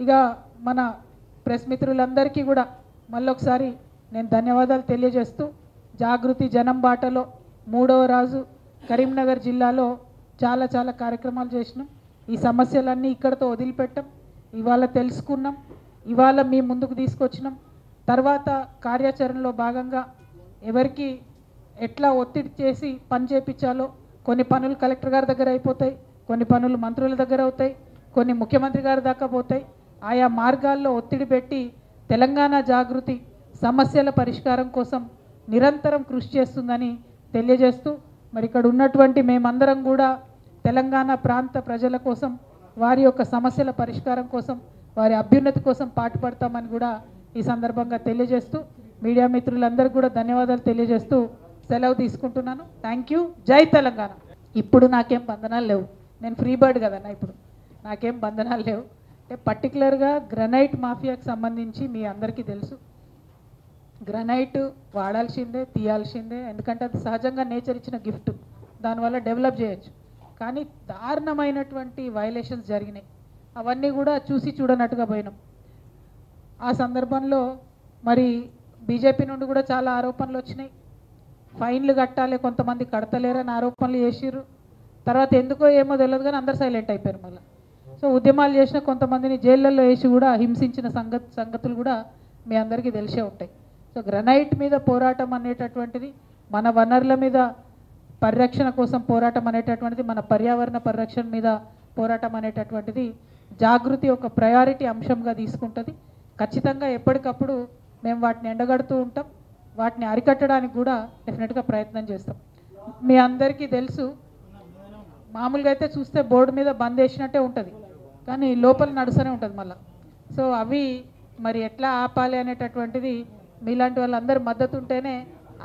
ఇక మన ప్రెస్ మిత్రులందరికీ కూడా మళ్ళొకసారి నేను ధన్యవాదాలు తెలియజేస్తూ, జాగృతి జనం బాటలో 3వ రోజు కరీంనగర్ జిల్లాలో చాలా కార్యక్రమాలు చేసినాం. ఈ సమస్యలన్నీ ఇక్కడతో వదిలిపెట్టాం. ఇవాళ తెలుసుకున్నాం, ఇవాళ మీ ముందుకు తీసుకొచ్చినాం. తర్వాత కార్యాచరణలో భాగంగా ఎవరికి ఎట్లా ఒత్తిడి చేసి పని చేయించాలో, కొన్ని పనులు కలెక్టర్ గారి దగ్గర అయిపోతాయి, కొన్ని పనులు మంత్రుల దగ్గర అవుతాయి, కొన్ని ముఖ్యమంత్రి గారి దాకా పోతాయి. ఆయా మార్గాల్లో ఒత్తిడి పెట్టి తెలంగాణ జాగృతి సమస్యల పరిష్కారం కోసం నిరంతరం కృషి చేస్తుందని తెలియజేస్తూ, మరి ఇక్కడ ఉన్నటువంటి మేమందరం కూడా తెలంగాణ ప్రాంత ప్రజల కోసం, వారి యొక్క సమస్యల పరిష్కారం కోసం, వారి అభ్యున్నతి కోసం పాటుపడతామని కూడా ఈ సందర్భంగా తెలియజేస్తూ, మీడియా మిత్రులందరికీ కూడా ధన్యవాదాలు తెలియజేస్తూ సెలవు తీసుకుంటున్నాను. Thank you. జై తెలంగాణ. ఇప్పుడు నాకేం బంధనాలు లేవు, నేను ఫ్రీ బర్డ్ కదన్నా, ఇప్పుడు నాకేం బంధనాలు లేవు. అంటే పర్టికులర్గా గ్రనైట్ మాఫియాకి సంబంధించి మీ అందరికీ తెలుసు, గ్రనైట్ వాడాల్సిందే, తీయాల్సిందే, ఎందుకంటే అది సహజంగా నేచర్ ఇచ్చిన గిఫ్ట్, దానివల్ల డెవలప్ చేయొచ్చు. కానీ దారుణమైనటువంటి వైలేషన్స్ జరిగినాయి, అవన్నీ కూడా చూసి చూడనట్టుగా పోయినాం. ఆ సందర్భంలో మరి బీజేపీ నుండి కూడా చాలా ఆరోపణలు వచ్చినాయి. ఫైన్లు కట్టాలి, కొంతమంది కడతలేరని ఆరోపణలు చేసిర్రు. తర్వాత ఎందుకో ఏమో తెలియదు కానీ అందరు సైలెంట్ అయిపోయారు మళ్ళీ. సో ఉద్యమాలు చేసిన కొంతమందిని జైళ్ళల్లో వేసి కూడా హింసించిన సంగతులు కూడా మీ అందరికీ తెలిసే ఉంటాయి. సో గ్రనైట్ మీద పోరాటం అనేటటువంటిది, మన వనరుల మీద పరిరక్షణ కోసం పోరాటం అనేటటువంటిది, మన పర్యావరణ పరిరక్షణ మీద పోరాటం అనేటటువంటిది జాగృతి ఒక ప్రయారిటీ అంశంగా తీసుకుంటుంది. ఖచ్చితంగా ఎప్పటికప్పుడు మేము వాటిని ఎండగడుతూ ఉంటాం, వాటిని అరికట్టడానికి కూడా డెఫినెట్గా ప్రయత్నం చేస్తాం. మీ అందరికీ తెలుసు, మామూలుగా అయితే చూస్తే బోర్డు మీద బంద్ వేసినట్టే ఉంటుంది, కానీ లోపల నడుస్తూనే ఉంటుంది మళ్ళీ. సో అవి మరి ఎట్లా ఆపాలి అనేటటువంటిది మీలాంటి వాళ్ళందరూ మద్దతు ఉంటేనే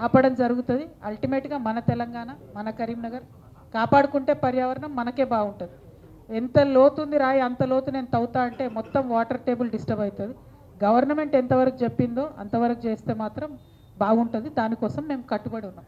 ఆపడం జరుగుతుంది. అల్టిమేట్గా మన తెలంగాణ, మన కరీంనగర్ కాపాడుకుంటే పర్యావరణం మనకే బాగుంటుంది. ఎంత లోతుంది రాయి అంత లోతు నేను తవ్వుతా అంటే మొత్తం వాటర్ టేబుల్ డిస్టర్బ్ అవుతుంది. గవర్నమెంట్ ఎంతవరకు చెప్పిందో అంతవరకు చేస్తే మాత్రం బాగుంటుంది. దానికోసం మేము కట్టుబడి ఉన్నాం.